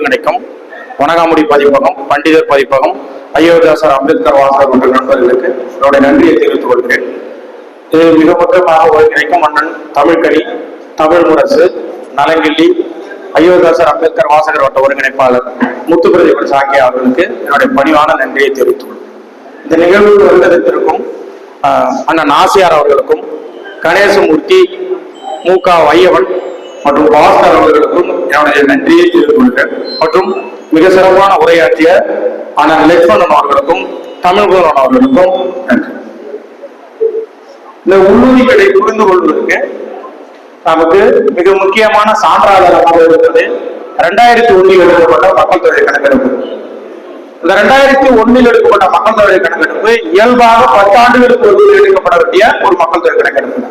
ஒருங்கிணைக்கும் வணங்காமுடி பதிப்பகம், பண்டிதர் பதிப்பகம், அயோத்தியாசர் அம்பேத்கர் வாசகர் போன்ற நண்பர்களுக்கு என்னுடைய நன்றியை தெரிவித்துக் கொள்கிறேன். இது மிக முக்கியமாக ஒருங்கிணைக்கும் மன்னன் தமிழ்கனி, தமிழ் முரசு, நலங்கிள்ளி, அயோத்தியாசர் அம்பேத்கர் வாசகர் வட்ட ஒருங்கிணைப்பாளர் முத்துப்பிரதீபன் சாக்கியா அவர்களுக்கு என்னுடைய பணிவான நன்றியை தெரிவித்துள்ளேன். இந்த நிகழ்வுக்கு வருவதற்கும் அண்ணன் நாசியார் அவர்களுக்கும், கணேசமூர்த்தி, மூகா வையவன் மற்றும் பாஸ்கர் அவர்களுக்கும் என்னுடைய நன்றியை தெரிவித்துக் கொள்கிறேன். மற்றும் மிக சிறப்பான உரையாற்றிய அண்ணன் லட்சுமணன் அவர்களுக்கும், தமிழ்குமரன் அவர்களுக்கும் நன்றி. இந்த உள்ளுரிமைகளை புரிந்து கொள்வதற்கு நமக்கு மிக முக்கியமான சான்றாளராக இருக்கிறது 2001 எடுக்கப்பட்ட மக்கள் தொகை கணக்கெடுப்பு. இந்த 2001 எடுக்கப்பட்ட மக்கள் தொகை கணக்கெடுப்பு இயல்பாக 10 ஆண்டுகளுக்கு ஒரு எடுக்கப்பட வேண்டிய ஒரு மக்கள் தொகை கணக்கெடுப்பு.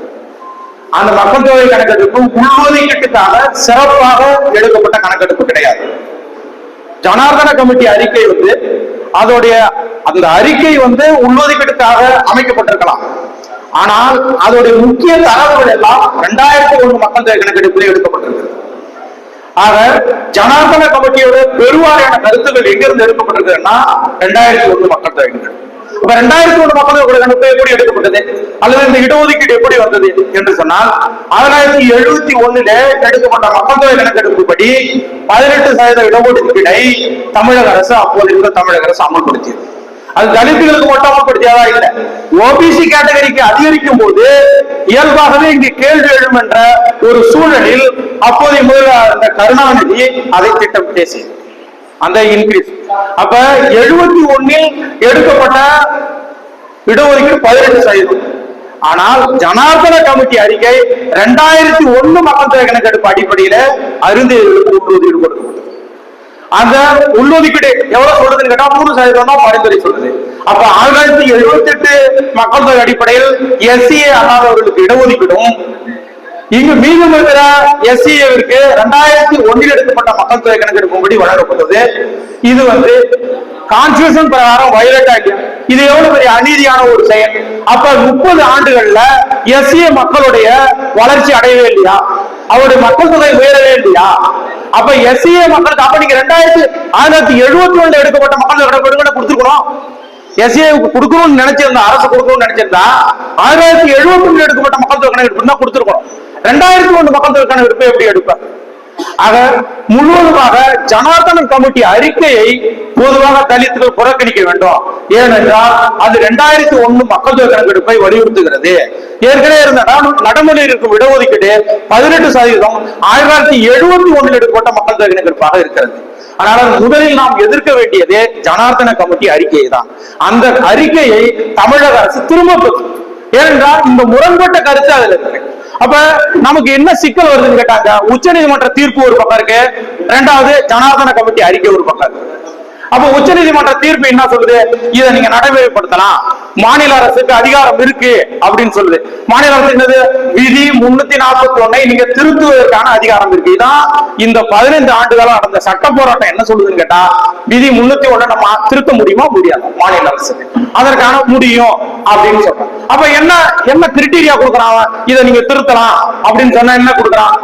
அந்த மக்கள் தொகை கணக்கெடுப்பு உள்ஒதுக்கீட்டுக்காக சிறப்பாக எடுக்கப்பட்ட கணக்கெடுப்பு கிடையாது. ஜனார்தன கமிட்டி அறிக்கை அதோடைய அந்த அறிக்கை உள்ஒதுக்கீட்டுக்காக அமைக்கப்பட்டிருக்கலாம். ஆனால் அதோடைய முக்கிய தரவுகள் எல்லாம் 2001 மக்கள் தொகை கணக்கெடுப்பில் எடுக்கப்பட்டிருக்கிறது. ஆக ஜனார்தன கமிட்டியோட பெருவாரியான கருத்துக்கள் எங்கிருந்து எடுக்கப்பட்டிருக்குன்னா 2001 மக்கள் தொகை கணக்கெடுப்பு. இப்ப 2001 மக்கள் தொகை கணக்கெடுப்பு எப்படி எடுக்கப்பட்டது அல்லது இந்த இடஒதுக்கீடு எப்படி வந்தது என்று சொன்னால் 1971 எடுக்கப்பட்ட மக்கள் தொகை கணக்கெடுப்பு படி 18% இடஒதுக்கீடை தமிழக அரசு அப்போது இருந்த தமிழக அரசு அமல்படுத்தியது. அது தலித்துகளுக்கு மட்டும் அமல்படுத்தியதா இல்லை, ஓபிசி கேட்டகரிக்கு அதிகரிக்கும் போது இயல்பாகவே இங்கு கேள்வி எழும் என்ற ஒரு சூழலில் அப்போதைய முதல்வர் கருணாநிதி அதை திட்டம் பேசி அந்த இன்கிரீஸ். அப்ப 71 எடுக்கப்பட்ட இடஒதுக்கீடு 18%. ஆனால் ஜனார்தன கமிட்டி அறிக்கை 2001 மக்கள் தொகை கணக்கெடுப்பு அடிப்படையில அருந்ததியர்களுக்கு உள்ளொதுக்கீடு கொடுக்கப்பட்டது. அந்த உள்ளொதுக்கீடு எவ்வளவு சொல்றதுன்னு கேட்டா 3% பரிந்துரை சொல்லுது. அப்ப 1978 மக்கள் தொகை அடிப்படையில் எஸ்சிஏ அல்லாதவர்களுக்கு இடஒதுக்கீடும் இங்கு மீதம் இருக்கிற எஸ்சிஏவிற்கு 2001 எடுக்கப்பட்ட மக்கள் தொகை கணக்கெடுப்பும்படி வழங்கப்பட்டது. இது கான்ஸ்டிடியூஷன் பிரகாரம் வயலேட் ஆகி இது எவ்வளவு பெரிய அநீதியான ஒரு செயல். அப்ப 30 ஆண்டுகள்ல எஸ்சிஏ மக்களுடைய வளர்ச்சி அடையவே இல்லையா, அவருடைய மக்கள் தொகை உயரவே இல்லையா? அப்ப எஸ்சிஏ மக்களுக்கு அப்ப நீங்க 1971 எடுக்கப்பட்ட மக்கள் தொகை கணக்கெடுப்பு கொடுத்துருக்கணும். எஸ்சிஏ கொடுக்கணும்னு நினைச்சிருந்தா, அரசு கொடுக்கணும்னு நினைச்சிருந்தா 1971 எடுக்கப்பட்ட மக்கள் தொகை கணக்கெடுப்பு தான் கொடுத்துருக்கணும். 2001 மக்கள் தொகை கணக்கெடுப்பு எப்படி எடுப்ப? ஆக முழுவதுமாக ஜனார்தன கமிட்டி அறிக்கையை பொதுவாக தலித்துகள் புறக்கணிக்க வேண்டும். ஏனென்றால் அது 2001 மக்கள் தொகை கணக்கெடுப்பை வலியுறுத்துகிறது. ஏற்கனவே இருந்த நடைமுறையில் இருக்கும் இடஒதுக்கீடு 18% 1971 எடுக்கப்பட்ட மக்கள் தொகை கணக்கெடுப்பாக இருக்கிறது. ஆனால் முதலில் நாம் எதிர்க்க வேண்டியது ஜனார்தன கமிட்டி அறிக்கையை தான். அந்த அறிக்கையை தமிழக அரசு திரும்ப பெறும். ஏனென்றால் இந்த முரண்பட்ட கருத்து அதுல இருக்கு. அப்ப நமக்கு என்ன சிக்கல் வருதுன்னு கேட்டாங்க, உச்ச நீதிமன்ற தீர்ப்பு ஒரு பக்கம் இருக்கு, இரண்டாவது ஜனார்தன கமிட்டி அறிக்கை ஒரு பக்கம் இருக்கு. அப்ப உச்ச நீதிமன்ற தீர்ப்பு என்ன சொல்லுது, இதை நீங்க நடைமுறைப்படுத்தலாம், மாநில அரசுக்கு அதிகாரம் இருக்கு அப்படின்னு சொல்லுது. மாநில அரசு என்னது, விதி 341 நீங்க திருத்துவதற்கான அதிகாரம் இருக்கு. இதான் இந்த 15 ஆண்டுகளா நடந்த சட்ட போராட்டம் என்ன சொல்லுதுன்னு கேட்டா, விதி 301 நம்ம திருத்த முடியுமா முடியாது, மாநில அரசுக்கு அதற்கான முடியும் அப்படின்னு சொல்றான். அப்ப என்ன கிரிட்டீரியா கொடுக்கறான், இதை நீங்க திருத்தலாம் அப்படின்னு சொன்னா என்ன கொடுக்கறான்,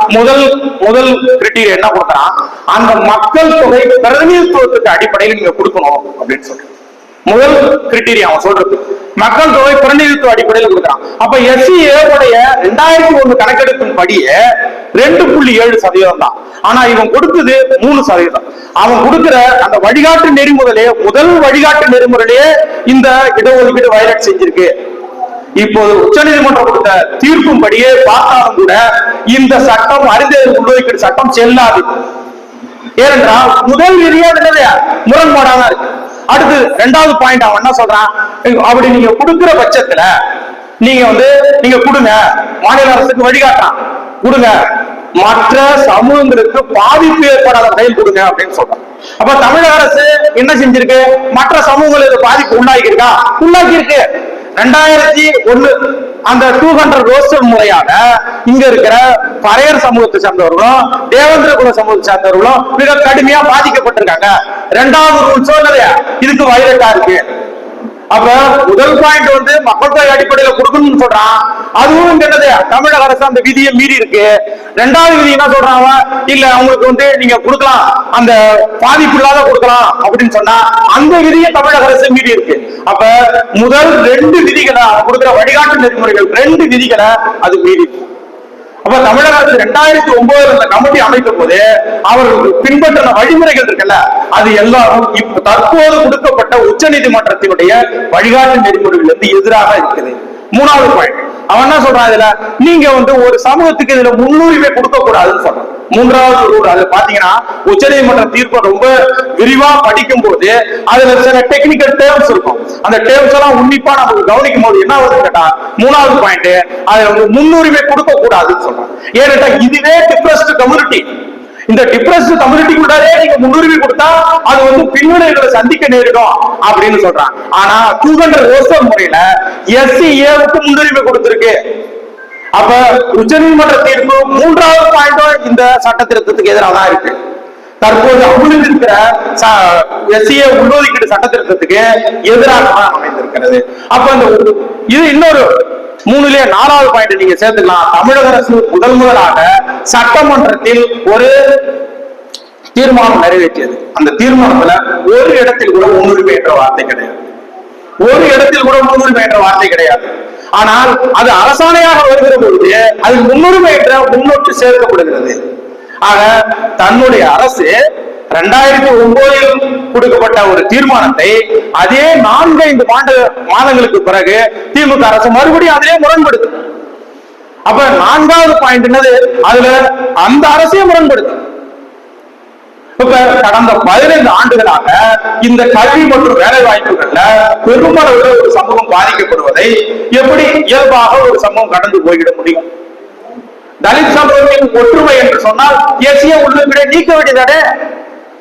முதல் கிரிட்டீரியா என்ன கொடுக்கறான், அந்த மக்கள் தொகை பிரதிநிதித்துவத்துக்கு அடிப்படையில் நீங்க கொடுக்கணும் அப்படின்னு சொல்றேன். முதல் கிரிட்டீரியா அவன் சொல்றது மக்கள் தொகை பிரதிநிதித்துவ அடிப்படையில் கொடுக்கறான். அப்ப எஸ்சிஏ 2001 கணக்கெடுப்பின் படியே 2.7% தான். ஆனா இவன் கொடுத்தது 3%. அவன் கொடுக்கிற அந்த வழிகாட்டு நெறிமுறையிலே முதல் வழிகாட்டு நெறிமுறையிலேயே இந்த இடஒதுக்கீடு வயலேட் செஞ்சிருக்கு. இப்போது உச்ச நீதிமன்றம் கொடுத்த தீர்ப்பும் படியே பார்த்தாலும் கூட இந்த சட்டம் அருந்ததியர் உள்ளொதுக்கீடு சட்டம் செல்லாது. ஏனென்றால் முதல் விதியா முரண்பாடாக இருக்கு. அடுத்து 2வது பாயிண்ட் அவன் என்ன சொல்றான், அப்படி நீங்க கொடுக்கிற பட்சத்துல நீங்க கொடுங்க, மாநில அரசுக்கு வழிகாட்டான் கொடுங்க, மற்ற சமூகங்களுக்கு பாதிப்பு ஏற்படாத வகையில் கொடுங்க அப்படின்னு சொல்றான். அப்ப தமிழக அரசு என்ன செஞ்சிருக்கு, மற்ற சமூகங்களுக்கு பாதிப்பு உள்ளாக்கி இருக்கு. 2001 அந்த 200 ரோஸ்டர் முறையாக இங்க இருக்கிற பறையர் சமூகத்தை சேர்ந்தவர்களும் தேவேந்திர குல சமூகத்தை சேர்ந்தவர்களும் மிக கடுமையா பாதிக்கப்பட்டிருக்காங்க. 2வது ரூல் சொன்னது இதுக்கு வயலேட்டா இருக்கு. அப்ப முதல் பாயிண்ட் வந்து மக்கள் தொகை அடிப்படையில கொடுக்கணும்னு சொல்றான். அதுவும் என்னது, தமிழக அரசு அந்த விதியை மீறி இருக்கு. ரெண்டாவது விதி என்ன சொல்றாங்க, இல்ல அவங்களுக்கு வந்து நீங்க கொடுக்கலாம், அந்த பாதிப்பு இல்லாத கொடுக்கலாம் அப்படின்னு சொன்னா அந்த விதியை தமிழக அரசு மீறி இருக்கு. அப்ப முதல் 2 விதிகளை கொடுக்கிற வழிகாட்டு நெறிமுறைகள் 2 விதிகளை அது மீறி இருக்கு. அப்ப தமிழக அரசு 2009 அந்த கமிட்டி அமைக்கும் போது அவர்கள் பின்பற்றின வழிமுறைகள் இருக்குல்ல, அது எல்லாரும் இப்ப தற்போது கொடுக்கப்பட்ட உச்ச நீதிமன்றத்தினுடைய வழிகாட்டு நெறிமுறைகள் இருந்து எதிராக இருக்குது. 3வது பாயிண்ட் அவன் என்ன சொல்றான், இதுல நீங்க வந்து ஒரு சமூகத்துக்கு இதுல முன்னுரிமை கொடுக்க கூடாதுன்னு சொல்றான். 3வது ரூல் அது பாத்தீங்கன்னா உச்ச நீதிமன்ற தீர்ப்பை ரொம்ப விரிவா படிக்கும் போது அதுல சில டெக்னிக்கல் டேர்ம்ஸ் இருக்கும். அந்த டேர்ம்ஸ் எல்லாம் உன்னிப்பா நமக்கு கவனிக்கும் போது என்ன வருது கேட்டா 3வது பாயிண்ட் அதுல வந்து முன்னுரிமை கொடுக்க கூடாதுன்னு சொல்றான். ஏன்னா இதுவே டிப்ரெஸ்ட் கம்யூனிட்டி, இந்த டிப்ரெஸ்ட் கம்யூனிட்டிக்குள்ளே நீங்க முன்னுரிமை கொடுத்தா அது வந்து பின்விளைவுகளை சந்திக்க நேரிடும் அப்படின்னு சொல்றான். ஆனா 200 முறையில SCAவுக்கு முன்னுரிமை கொடுத்திருக்கு. அப்ப உச்சநீதிமன்ற தீர்ப்பு 3வது பாயிண்டும் இந்த சட்ட திருத்தத்துக்கு எதிராக தான் இருக்கு. தற்போது அமலில் இருக்கிற SCA உள்ஒதுக்கீடு சட்ட திருத்தத்துக்கு எதிராக தான் அமைந்திருக்கிறது. அப்ப இந்த இது இன்னொரு 3லே 4வது பாயிண்ட் நீங்க சேர்த்துக்கலாம். தமிழக அரசு முதலாக சட்டமன்றத்தில் ஒரு தீர்மானம் நிறைவேற்றியது. அந்த தீர்மானத்துல ஒரு இடத்தில் கூட முன்னுரிமை என்ற வார்த்தை கிடையாது. ஒரு இடத்தில் கூட முன்னுரிமை என்ற வார்த்தை கிடையாது. ஆனால் அது அரசாணையாக வருகிற பொழுது அது முன்னுரிமை என்ற முன்னோட்டு சேர்க்கப்படுகிறது. ஆக தன்னுடைய அரசு 2009 கொடுக்கப்பட்ட ஒரு தீர்மானத்தை அதே 4-5 மாதங்களுக்கு பிறகு திமுக அரசு மறுபடியும் அதிலே முரண்படுது. அப்ப 4வது பாயிண்ட் என்னது, அதுல அந்த அரசே முரண்படுது. இப்ப கடந்த 15 ஆண்டுகளாக இந்த கல்வி மற்றும் வேலை வாய்ப்புகள்ல பெருமளவில் ஒரு சமூகம் பாதிக்கப்படுவதை எப்படி இயல்பாக ஒரு சமூகம் கடந்து போய்விட முடியும்? தலித் சமூகத்தின் ஒற்றுமை என்று சொன்னால் SCA உள்ளுக்கிட நீக்க வேண்டியதானே?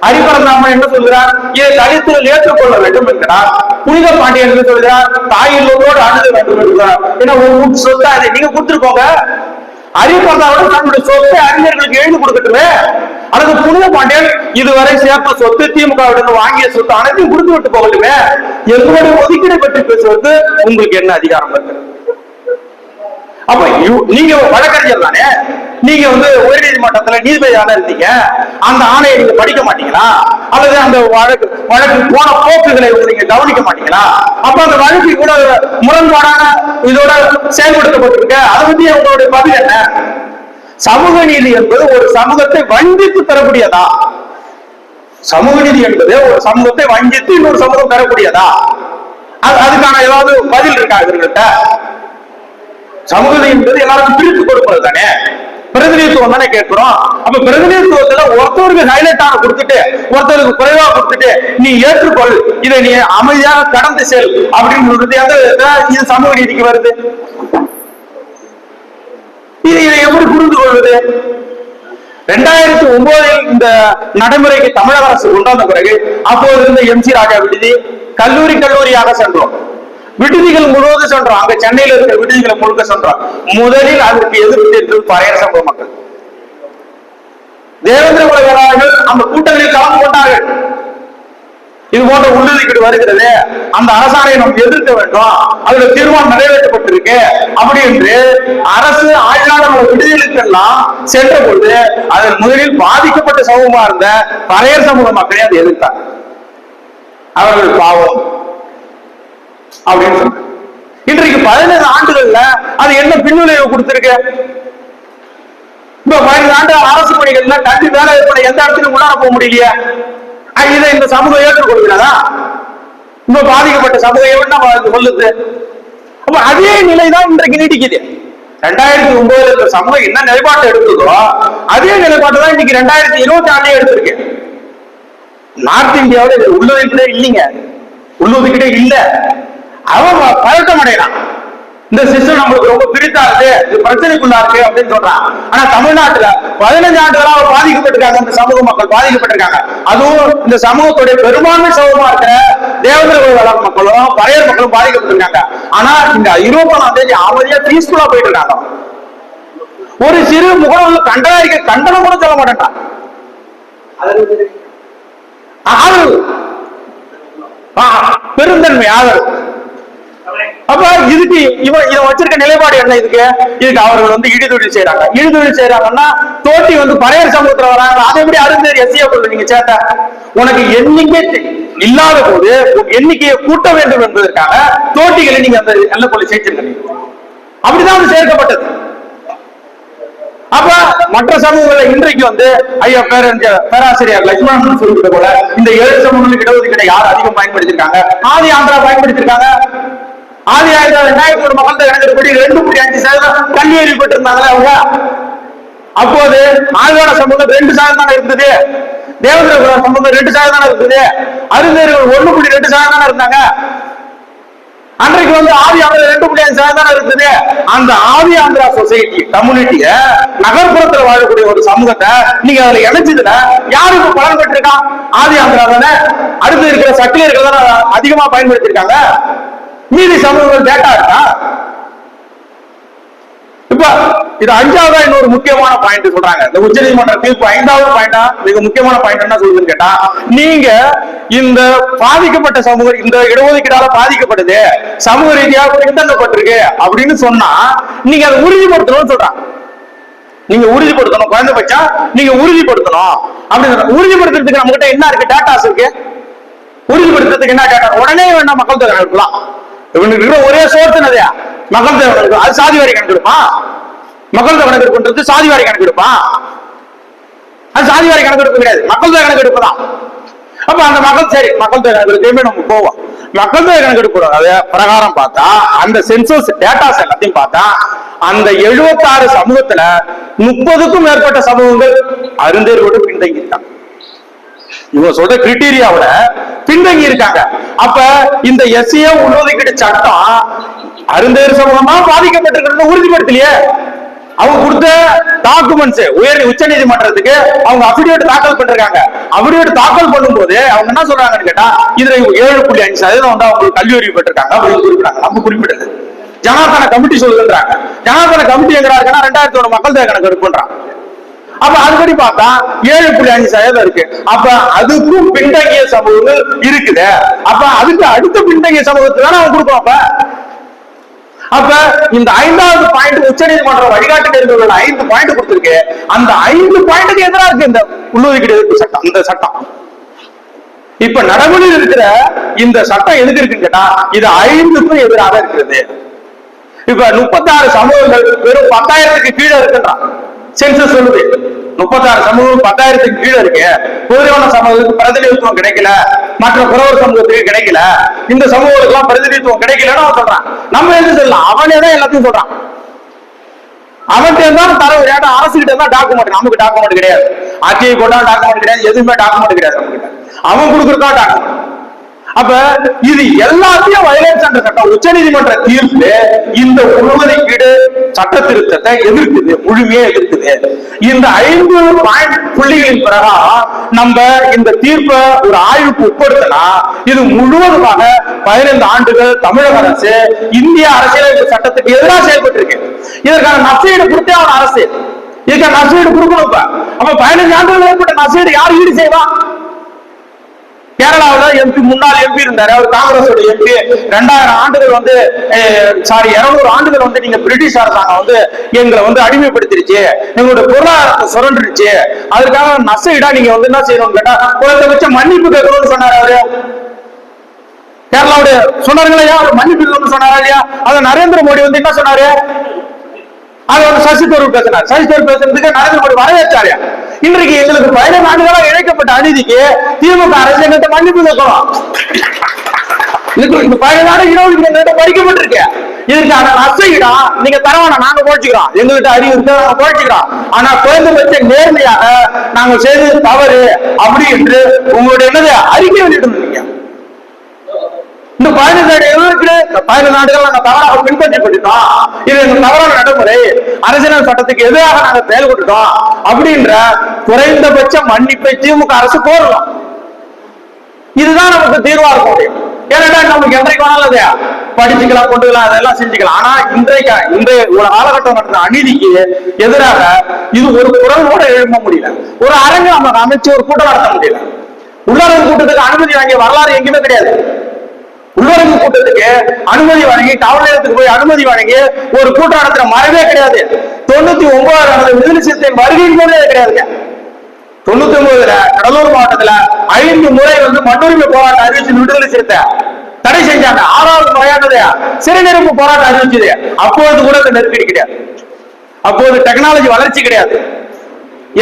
ஹரிபரந்தாமன் என்ன சொல்கிறார், இதை தலித்துகள் ஏற்றுக்கொள்ள வேண்டும் என்கிறார். புனித பாண்டியன் என்ன சொல்கிறார், தாயிலோடு அணுக வேண்டும் என்கிறார். ஏன்னா ஒரு சொத்தா அதை நீங்க கொடுத்துருக்கோங்க. ஹரிபரந்தாவோட தன்னுடைய சொத்தை அறிஞர்களுக்கு எழுதி கொடுக்கட்டுமே. அல்லது புனித பாண்டியன் இதுவரை சேர்த்த சொத்து திமுக வாங்கிய சொத்து அனைத்தையும் கொடுத்து விட்டு போகட்டுமே. எங்களுடைய ஒதுக்கீடை பற்றி பேசுவது உங்களுக்கு என்ன அதிகாரம் இருக்கு? அப்ப நீங்க வழக்கறிஞர் தானே, நீங்க வந்து உயர் நீதிமன்றத்துல நீதிபதியாக இருந்தீங்க. அந்த ஆணையை நீங்க படிக்க மாட்டீங்களா? அல்லது அந்த வழக்கு போன போக்குகளை நீங்க கவனிக்க மாட்டீங்களா? அப்ப அந்த வழக்கு கூட முரண்பாடான இதோட செயல்படுத்தப்பட்டிருக்க, அதை பத்தி உங்களுடைய பதில் என்ன? சமூக நீதி என்பது ஒரு சமூகத்தை வஞ்சித்து தரக்கூடியதா? சமூக நீதி என்பது ஒரு சமூகத்தை வஞ்சித்து இன்னொரு சமூகம் தரக்கூடியதா? அதுக்கான ஏதாவது பதில் இருக்கா இவர்கள்ட்ட? சமூகம் என்பது எல்லாருக்கும் பிரித்து கொடுப்பது தானே, பிரதிநிதித்துவம் தானே கேட்கிறோம். அப்ப பிரதிநிதித்துவத்துல ஒருத்தருக்கு ஹைலைட் ஆக கொடுத்துட்டு ஒருத்தருக்கு குறைவா கொடுத்துட்டு நீ ஏற்றுக்கொள், இதை நீ அமைதியாக கடந்து செல் அப்படின்னு இது சமூக நீதிக்கு வருது. இதை எப்படி புரிந்து கொள்வது? 2009 இந்த நடைமுறைக்கு தமிழக அரசு கொண்டாந்த பிறகு அப்போது இருந்த MC ராஜா விடுதி கல்லூரியாக சென்றோம். விடுதிகள் முழுவதும் சென்றோம். அங்க சென்னையில் இருக்கிற விடுதிகளை முழுக்க சென்றோம். முதலில் அதற்கு எதிர்த்து பறையர் சமூக மக்கள், தேவேந்திர குல வேளாளர்கள் அந்த கூட்டங்களில் கலந்து கொண்டார்கள். இது போன்ற உள்ளொதுக்கீடு வருகிறது, அந்த அரசாணையை நாம் எதிர்க்க வேண்டும், அதுல தீர்மானம் நிறைவேற்றப்பட்டிருக்கு அப்படி என்று அரசு ஆய்வாளர் விடுதலுக்கெல்லாம் சென்ற பொழுது அதில் முதலில் பாதிக்கப்பட்ட சமூகமா இருந்த பறையர் சமூக மக்களே அதை எதிர்த்தார். அவர்கள் பாவம் அப்படின்னு சொன்னாங்க. இன்றைக்கு 15 ஆண்டுகள்ல அது என்ன பின்விளைவு கொடுத்திருக்கு? இப்ப 15 ஆண்டு அரசு பணிகள்ல கல்வி வேலை எந்த இடத்துலையும் உள்ளார போக முடியலையே. இதை இந்த சமூகம் ஏற்றுக்கொள்கிறதா? இப்ப பாதிக்கப்பட்ட சமூகம் என்ன சொல்லுது? அப்ப அதே நிலைதான் இன்றைக்கு நீடிக்குது. 2009 இந்த சமூகம் என்ன நிலைப்பாட்டை எடுத்ததோ அதே நிலைப்பாட்டு தான் இன்னைக்கு 2024 எடுத்திருக்கு. நார்த் இந்தியாவில் உள்ளொதுக்கீடே இல்லைங்க, உள்ளொதுக்கீடே இல்ல. அவன் பழக்கம் அடையலாம், இந்த சிஸ்டம் நம்மளுக்கு ரொம்ப பிரித்தாது, இது பிரச்சனைக்குள்ளா இருக்கு அப்படின்னு சொல்றான். ஆனா தமிழ்நாட்டுல 15 ஆண்டுகளாக பாதிக்கப்பட்டிருக்காங்க, இந்த சமூக மக்கள் பாதிக்கப்பட்டிருக்காங்க. அதுவும் இந்த சமூகத்துடைய பெரும்பான்மை சமூகமா இருக்கிற தேவேந்திர குல வேளாளர் மக்களும் பறையர் மக்களும் பாதிக்கப்பட்டிருக்காங்க. ஆனா இந்த 21ஆம் தேதி அமைதியா பீஸ்ஃபுல்லா போயிட்டு இருக்காங்க. ஒரு சிறு முகநூல் கண்டனம் கூட சொல்ல மாட்டேன்றான். பெருந்தன்மை ஆதரவு அப்ப இதுக்கு இவன் வச்சிருக்க நிலைப்பாடு என்ன? இதுக்கு அவர்கள் வந்து இடிதொழில் செய்யறாங்க. இடிதொழில் செய்யறாங்கன்னா தோட்டி வந்து பறையர் சமூகத்துல வராங்க. அதை எப்படி அருந்தேர் எஸ்சியா நீங்க சேர்த்த உனக்கு எண்ணிக்கை இல்லாத போது எண்ணிக்கையை கூட்ட வேண்டும் என்பதற்காக தோட்டிகளை நீங்க அந்த எல்லைக்குள்ள சேர்த்திருக்கீங்க. அப்படிதான் அது சேர்க்கப்பட்டது. அப்ப மற்ற சமூகங்கள் இன்றைக்கு வந்து ஐயா பேராசிரியர் லட்சுமணன் சொல்லிட்டு போல இந்த 7 சமூகங்களுக்கு இடஒதுக்கீட்டை யார் அதிகம் பயன்படுத்திருக்காங்க? ஆதி ஆந்திரா பயன்படுத்திருக்காங்க. ஆதி ஆந்திரா 2001 மக்கள் தொகை கணக்கெடுப்படி 2.5% கல்வி அறிவு பெற்றிருந்தாங்களே அவங்க. அப்போது ஆழ்வாட சமூகம் 2% தானே இருந்தது. தேவந்திர சமூகம் 2% தானே இருந்தது. அருந்தேர்கள் 1.2% தானே இருந்தாங்க. அன்றைக்கு வந்து ஆதி ஆந்திரா 2.5% தானே இருந்தது. அந்த ஆதி ஆந்திரா சொசைட்டி கம்யூனிட்டிய நகர்ப்புறத்துல வாழக்கூடிய ஒரு சமூகத்தை நீங்க அதுல இணைச்சதுல யாருக்கு பலன் பெற்றிருக்கான்? ஆதி ஆந்திரா தானே. அடுத்து இருக்கிற சட்டியர்கள் தானே அதிகமா பயன்படுத்திருக்காங்க. மீதி சமூகங்கள் டேட்டா இருக்கா? இப்ப இது 5வது இன்னொரு முக்கியமான பாயிண்ட் சொல்றாங்க. இந்த உச்ச நீதிமன்ற தீர்ப்பு 5வது பாயிண்டா மிக முக்கியமான பாயிண்ட் என்ன சொல்லுதுன்னு கேட்டா, நீங்க இந்த பாதிக்கப்பட்ட சமூகம் இந்த இடஒதுக்கீடால பாதிக்கப்படுது, சமூக ரீதியாக பின்தங்கப்பட்டிருக்கு அப்படின்னு சொன்னா நீங்க அதை உறுதிப்படுத்தணும்னு சொல்றாங்க. நீங்க உறுதிப்படுத்தணும், குறைந்தபட்சம் நீங்க உறுதிப்படுத்தணும் அப்படின்னு. உறுதிப்படுத்துறதுக்கு நம்ம கிட்ட என்ன இருக்கு? டேட்டாஸ் இருக்கு. உறுதிப்படுத்துறதுக்கு என்ன டேட்டா? உடனே வேண்டாம் மக்கள் தொகை கணக்கெடுக்கலாம். ஒரே சோர்ஸ் என்னது? மக்கள் தொகை கணக்கு. அது சாதி வாரி கணக்கெடுப்பான். மக்கள் தொகை கணக்கெடுப்புன்றது சாதி வாரி கணக்கெடுப்பான். அது சாதி வாரி கணக்கெடுப்பு கிடையாது, மக்கள் தொகை கணக்கெடுப்பு தான். அப்ப அந்த மக்கள் தொகை கணக்கெடுப்பே நம்ம போவோம். மக்கள் தொகை கணக்கெடுப்பு பிரகாரம் பார்த்தா அந்த சென்சஸ் டேட்டாஸ் எல்லாத்தையும் பார்த்தா அந்த 76 சமூகத்துல 30க்கும் மேற்பட்ட சமூகங்கள் அருந்தேர்வோடு பின்தங்கிட்டாங்க. இவங்க சொல்ற கிரிட்டீரியாவோட பின்தங்கி இருக்காங்க. அப்ப இந்த எஸ்சிஏ உள்ஒதுக்கீடு சட்டம் அருந்தேர் சமூகமா பாதிக்கப்பட்டிருக்கிறது உறுதிப்படுத்தலையே. அவங்க கொடுத்த டாக்குமெண்ட்ஸ் உச்ச நீதிமன்றத்துக்கு அவங்க அபிடேவிட் தாக்கல் பண்ணிருக்காங்க. அபிடேவிட் தாக்கல் பண்ணும்போது அவங்க என்ன சொல்றாங்கன்னு கேட்டா, இதுல 7.5% வந்து அவங்க கல்வி அறிவு பெற்றிருக்காங்க அப்படின்னு குறிப்பிட்டாங்க. நம்ம குறிப்பிட்டது ஜனார்தன கமிட்டி சொல்லுன்றாங்க. ஜனார்தன கமிட்டி எங்க இருக்குன்னா 2001 மக்கள் தொகை கணக்கு எடுப்புன்றாங்க. அப்ப அதுபடி பார்த்தா 7.5% இருக்கு. அப்ப அதுக்கும் பின்தங்கிய சமூகங்கள் இருக்குது. அப்ப அதுக்கு அடுத்த பின்தங்கிய சமூகத்துக்கு தானே அவங்க கொடுக்கும். அப்ப இந்த 5வது பாயிண்ட் உச்ச நீதிமன்றம் வழிகாட்டு நெறிமுறைகள் 5 பாயிண்ட் கொடுத்திருக்கு. அந்த 5 பாயிண்ட்டுக்கு எதிராக இருக்கு இந்த உள்ளொதுக்கீடு எதிர்ப்பு சட்டம். இந்த சட்டம் இப்ப நடைமுறையில் இருக்கிற இந்த சட்டம் எதுக்கு இருக்குன்னு கேட்டா இது 5க்கும் எதிராக இருக்கிறது. இப்ப 36 சமூகங்கள் வெறும் 10,000க்கு கீழே இருக்குன்றான் சென்சஸ் சொல்லுது. 36 சமூகம் 10,000க்கு கீழே இருக்கு. பொதுவான சமூகத்துக்கு பிரதிநிதித்துவம் கிடைக்கல, மற்ற குறவர் சமூகத்துக்கு கிடைக்கல, இந்த சமூகத்துக்கு எல்லாம் பிரதிநிதித்துவம் கிடைக்கலன்னு அவன் சொல்றான். நம்ம எது சொல்லலாம்? அவனே தான் எல்லாத்தையும் சொல்றான். அவன்கிட்ட இருந்தாலும் தரவு அரசு கிட்ட இருந்தா டாக்குமெண்ட். நமக்கு டாக்குமெண்ட் கிடையாது. ஆட்சியை கொண்டா டாக்குமெண்ட் கிடையாது, எதுவுமே டாக்குமெண்ட் கிடையாது நம்ம கிட்ட. அவன் கொடுக்குறதா டாக்குமெண்ட். அப்ப இது எல்லாத்தையும் வயலேட் பண்ற சட்டம். உச்ச நீதிமன்ற தீர்ப்பு இந்த உள்ஒதுக்கீடு சட்ட திருத்தத்தை எதிர்க்குது, முழுமையா எதிர்க்குது. இந்த 5 பாயிண்ட் புள்ளிகளின் பிரகாரம் நம்ம இந்த தீர்ப்பை ஒரு ஆய்வுக்கு உட்படுத்தினா இது முழுவதுமாக 15 ஆண்டுகள் தமிழக அரசு இந்திய அரசியலமைப்பு சட்டத்துக்கு எதிராக செயல்பட்டு இருக்கு. இதற்கான நஷ்டஈடு கொடுத்தே அவன் அரசு இதுக்கான நஷ்டஈடு கொடுக்கணும். அப்ப 15 ஆண்டுகள் ஏற்பட்ட நஷ்டஈடு யார் ஈடு செய்வா? கேரளாவில் எம்பி முன்னாள் எம்பி இருந்தாரு, அவர் காங்கிரஸ் எம்பி. 2000 ஆண்டுகள் வந்து 200 ஆண்டுகள் வந்து நீங்க பிரிட்டிஷ் அரசாங்கம் வந்து எங்களை வந்து அடிமைப்படுத்திருச்சு, எங்களுடைய பொருளாதாரத்தை சுரண்டுருச்சு, அதுக்காக நஷ்டஈடா நீங்க வந்து என்ன செய்யணும்னு கேட்டா குறைந்தபட்ச மன்னிப்பு கேட்கணும்னு சொன்னாரு அவரு. கேரளாவுடைய சொன்னாருங்களா மன்னிப்பு கேட்கணும்னு சொன்னாரா இல்லையா? அதை நரேந்திர மோடி வந்து என்ன சொன்னாரு? அது வந்து சசி தரூர் பேசினார். சசி தரூர் பேசுறதுக்கு நரேந்திர மோடி வரவேற்றாரு. இன்றைக்கு எங்களுக்கு 15 ஆண்டுகளாக இழைக்கப்பட்ட அநீதிக்கு திமுக அரசு எங்கிட்ட மன்னிப்பு கேட்கணும். இந்த 15 ஆண்டு இடஒதுக்கீடு பறிக்கப்பட்டிருக்கு. இதுக்கான நஷ்டஈடா நீங்க தரவான நாங்க போச்சுக்கிறோம், எங்ககிட்ட அறிவு இருக்கு நாங்க போச்சுக்கிறோம். ஆனா குறைந்தபட்ச நேர்மையாக நாங்கள் செய்தது தவறு அப்படி என்று உங்களுடைய என்னது அறிக்கை வெளியிட்டு இந்த 15 ஆண்டுகள் நாங்கள் தவறாக பின்பற்றப்பட்டுட்டோம், இது எங்க தவறான நடைமுறை, அரசியல் சட்டத்துக்கு எதிராக நாங்கள் செயல்பட்டுட்டோம் அப்படின்ற குறைந்தபட்ச மன்னிப்பை திமுக அரசு கோரலாம். இதுதான் நமக்கு தீர்வா இருக்க முடியும். ஏன்னா நமக்கு என்றைக்கு வேணாலும் படிச்சுக்கலாம், கொண்டுக்கலாம், அதெல்லாம் செஞ்சுக்கலாம். ஆனா இன்றைய ஒரு காலகட்டம் நடந்த அநீதிக்கு எதிராக இது ஒரு குரலோட எழுப்ப முடியல. ஒரு அரங்கு நமக்கு அமைச்சு ஒரு கூட்டம் நடத்த முடியல. உள்ளரங்கு கூட்டத்துக்கு அனுமதி வாங்கிய வரலாறு எங்கேயுமே கிடையாது. உள்ளரங்கு கூட்டத்துக்கு அனுமதி வழங்கி காவல் நிலையத்துக்கு போய் அனுமதி வழங்கி ஒரு கூட்டம் நடத்துற மரபே கிடையாது. 99 விடுதலை சிறுத்தை வருகையின் போதே கிடையாதுங்க. 99 கடலூர் மாவட்டத்துல 5 முறை மண்ணுரிமை போராட்டம் அறிவிச்சு விடுதலை சிறுத்தை தடை செஞ்சாங்க. 6வது முறையானது சிறைநிரப்பு போராட்டம் அறிவிச்சது. அப்போது கூட அந்த நெருக்கடி கிடையாது. அப்போது டெக்னாலஜி வளர்ச்சி கிடையாது,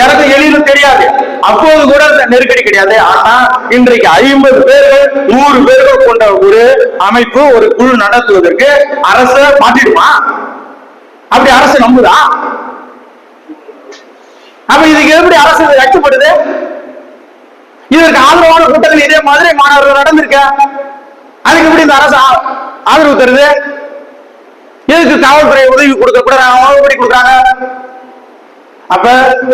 எனக்கு எளிதில் தெரியாது. அப்போது கூட நெருக்கடி கிடையாது. ஆனா இன்றைக்கு 50 பேர்கள் 100 பேர்கள் கொண்ட ஒரு அமைப்பு, ஒரு குழு நடத்துவதற்கு அரசு மாட்டிடுமா? அப்படி அரசு நம்புதா? அப்ப இதுக்கு எப்படி அரசு அச்சப்படுது? இதற்கு ஆதரவான கூட்டங்கள் இதே மாதிரி மாணவர்கள் நடந்திருக்க, அதுக்கு எப்படி இந்த அரசு ஆதரவு தருது? எதுக்கு காவல்துறை உதவி கொடுக்க கூட கொடுக்குறாங்க? அப்ப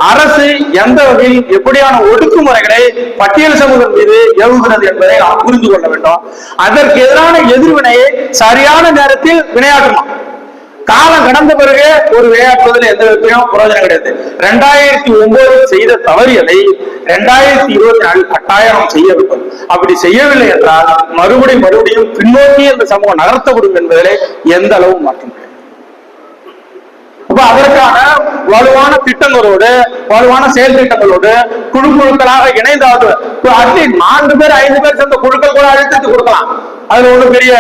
அரசு எந்த வகையில் எப்படியான ஒடுக்குமுறைகளை பட்டியல் சமூகம் மீது ஏவுகிறது என்பதை நாம் புரிந்து கொள்ள வேண்டும். அதற்கு எதிரான எதிர்வினையை சரியான நேரத்தில் வினையாற்றணும். காலம் கடந்த பிறகு ஒரு விளையாட்டுவதில் எந்த விதத்திலும் பிரயோஜனம் கிடையாது. 2009 செய்த தவறியதை 2024 கட்டாயம் செய்ய வேண்டும். அப்படி செய்யவில்லை என்றால் மறுபடியும் பின்னோக்கி இந்த சமூகம் நகர்த்தப்படும் என்பதிலே எந்த அளவு மாற்றம் கிடையாது. அதற்கான வலுவான திட்டங்களோடு, வலுவான செயல் திட்டங்களோடு குழுக்களாக இணைந்தாவது 4 பேர் 5 பேர் சேர்ந்த குழுக்கள் கூட அழுத்தத்தை கொடுக்கலாம். அதுல ஒன்றும் பெரிய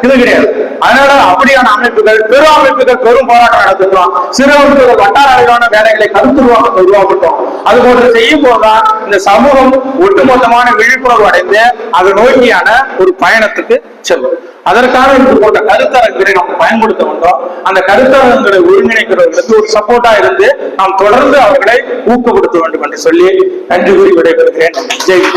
இது கிடையாது. அதனால அப்படியான அமைப்புகள், பெரும் அமைப்புகள் பெரும் போராட்டம் நடத்துகிறோம். சிறு அமைப்புகள் வட்டார அளவிலான வேலைகளை கருத்துருவாக்கம் உருவாக்கட்டும். அது போன்று செய்யும் போதுதான் இந்த சமூகம் ஒட்டுமொத்தமான விழிப்புணர்வு அடைந்து அதை நோக்கியான ஒரு பயணத்துக்கு செல்லும். அதற்கான இது போன்ற கருத்தரங்களை நாம் பயன்படுத்த வேண்டும். அந்த கருத்தரங்களை ஒருங்கிணைக்கிறவர்களுக்கு ஒரு சப்போர்ட்டா இருந்து நாம் தொடர்ந்து அவர்களை ஊக்கப்படுத்த வேண்டும் என்று சொல்லி நன்றி கூறி விடைபெறுகிறேன். ஜெய்.